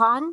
1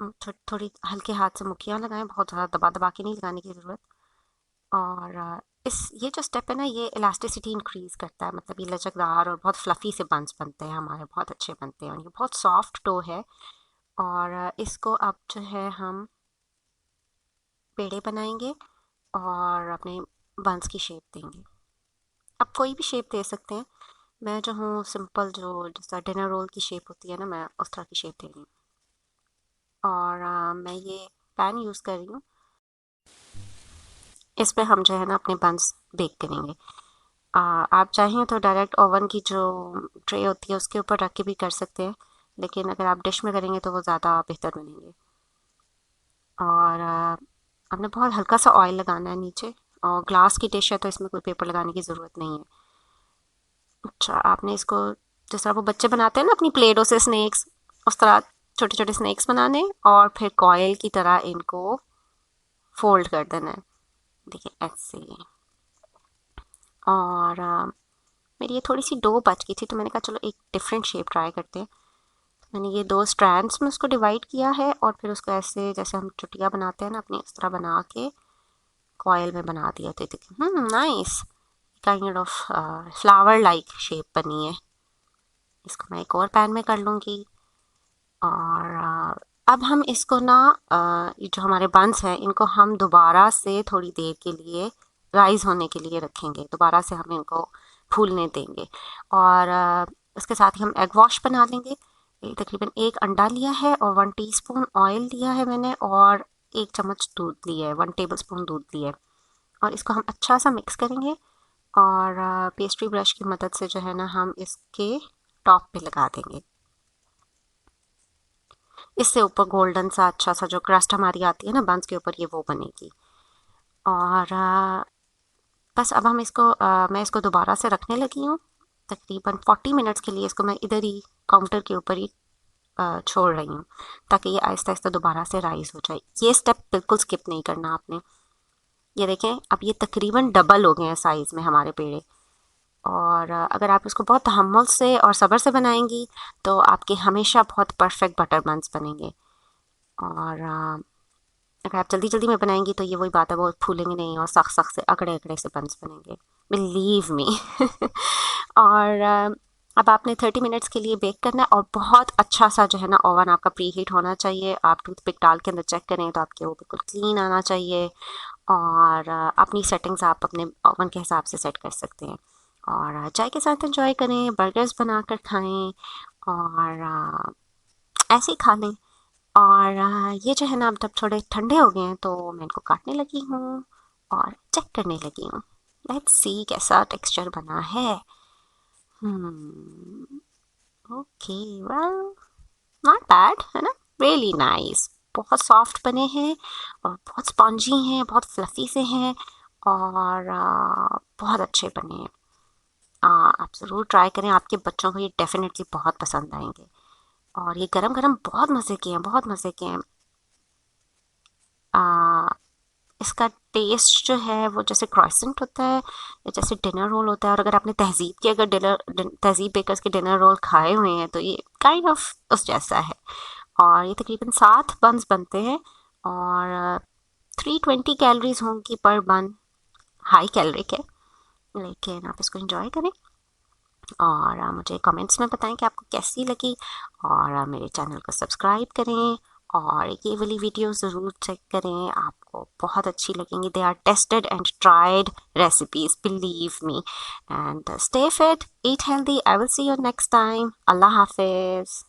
थोड़ी हल्के हाथ से मुखियाँ लगाएं, बहुत ज़्यादा दबा दबा के नहीं लगाने की ज़रूरत। और इस ये जो स्टेप है ना, ये इलास्टिसिटी इंक्रीज़ करता है, मतलब ये लचकदार और बहुत फ्लफ़ी से बंस बनते हैं हमारे, बहुत अच्छे बनते हैं और ये बहुत सॉफ्ट डो है। और इसको अब जो है हम पेड़े बनाएंगे और अपने बंस की शेप देंगे। आप कोई भी शेप दे सकते हैं। मैं जो हूँ सिंपल, जो जैसा डिनर रोल की शेप होती है ना, मैं उस तरह की शेप दे रही हूँ। और मैं ये पैन यूज़ कर रही हूँ। इस पे हम जो है ना अपने बंस बेक करेंगे। आप चाहें तो डायरेक्ट ओवन की जो ट्रे होती है उसके ऊपर रख के भी कर सकते हैं, लेकिन अगर आप डिश में करेंगे तो वो ज़्यादा बेहतर बनेंगे। और आपने बहुत हल्का सा ऑयल लगाना है नीचे, और ग्लास की डिश है तो इसमें कोई पेपर लगाने की ज़रूरत नहीं है। अच्छा, आपने इसको जिस तरह वो बच्चे बनाते हैं ना अपनी प्ले डो से स्नैक्स, उस तरह छोटे छोटे स्नैक्स बनाने, और फिर कॉयल की तरह इनको फोल्ड कर देना है। देखिए ऐसे। और मेरी ये थोड़ी सी डो बच गई थी तो मैंने कहा चलो एक डिफरेंट शेप ट्राई करते हैं। मैंने ये 2 स्ट्रैंड्स में उसको डिवाइड किया है और फिर उसको ऐसे जैसे हम चुटिया बनाते हैं ना अपनी, उस तरह बना के कॉयल में बना दिया। तो देखिए nice, kind of flower like shape बनी है। इसको मैं एक और पैन में कर लूँगी। और अब हम इसको ना ये जो हमारे बंस हैं इनको हम दोबारा से थोड़ी देर के लिए राइज होने के लिए रखेंगे, दोबारा से हम इनको फूलने देंगे। और इसके साथ ही हम एग वॉश बना लेंगे। ये तकरीबन 1 अंडा लिया है और 1 टीस्पून ऑयल लिया है मैंने, और 1 चम्मच दूध लिया है, 1 टेबलस्पून दूध लिया है। और इसको हम अच्छा सा मिक्स करेंगे, और पेस्ट्री ब्रश की मदद से जो है ना हम इसके टॉप पे लगा देंगे। इससे ऊपर गोल्डन सा अच्छा सा जो क्रस्ट हमारी आती है ना बंस के ऊपर, ये वो बनेगी। और बस अब हम इसको मैं इसको दोबारा से रखने लगी हूँ। तकरीबन 40 मिनट्स के लिए इसको मैं इधर ही काउंटर के ऊपर ही छोड़ रही हूँ, ताकि ये आहिस्ता आहिस्ता दोबारा से राइज हो जाए। ये स्टेप बिल्कुल स्किप नहीं करना आपने। ये देखें, अब ये तकरीबन डबल हो गए हैं साइज़ में हमारे पेड़े। और अगर आप इसको बहुत तहम्मुल से और सब्र से बनाएंगी तो आपके हमेशा बहुत परफेक्ट बटर बंस बनेंगे। और अगर आप जल्दी जल्दी में बनाएंगी तो ये वही बात है, वो फूलेंगे नहीं और सख्त सख्त से अकड़े अकड़े से बंस बनेंगे, बिलीव मी। और अब आपने 30 मिनट्स के लिए बेक करना है, और बहुत अच्छा सा जो है ना ओवन आपका प्री हीट होना चाहिए। आप टूथपिक डाल के अंदर चेक करें तो आपके वो बिल्कुल क्लीन आना चाहिए। और अपनी सेटिंग्स आप अपने ओवन के हिसाब से सेट कर सकते हैं। और चाय के साथ एंजॉय करें, बर्गर्स बनाकर खाएं, और ऐसे ही खा लें। और ये जो है ना अब जब थोड़े ठंडे हो गए हैं तो मैं इनको काटने लगी हूँ और चेक करने लगी हूँ। लेट्स सी कैसा टेक्सचर बना है। ओके, वेल, नॉट बैड है ना, रियली नाइस। बहुत सॉफ्ट बने हैं और बहुत स्पॉन्जी हैं, बहुत फ्लफी से हैं, और बहुत अच्छे बने हैं। आप ज़रूर ट्राई करें, आपके बच्चों को ये डेफिनेटली बहुत पसंद आएंगे। और ये गरम गरम बहुत मज़े के हैं, बहुत मज़े के हैं। आ, इसका टेस्ट जो है वो जैसे क्रॉइसेंट होता है या जैसे डिनर रोल होता है। और अगर आपने तहज़ीब के अगर तहज़ीब बेकर्स के डिनर रोल खाए हुए हैं तो ये काइंड ऑफ उस जैसा है। और ये तकरीबन 7 बन्स बनते हैं, और 320 कैलोरीज होंगी पर बन। हाई कैलोरिक है, लेकिन आप इसको एंजॉय करें। और मुझे कमेंट्स में बताएं कि आपको कैसी लगी। और मेरे चैनल को सब्सक्राइब करें, और ये वाली वीडियो ज़रूर चेक करें, आपको बहुत अच्छी लगेंगी। They are tested and tried recipes, believe me. And stay fit, eat healthy. I will see you next time. अल्लाह हाफिज़।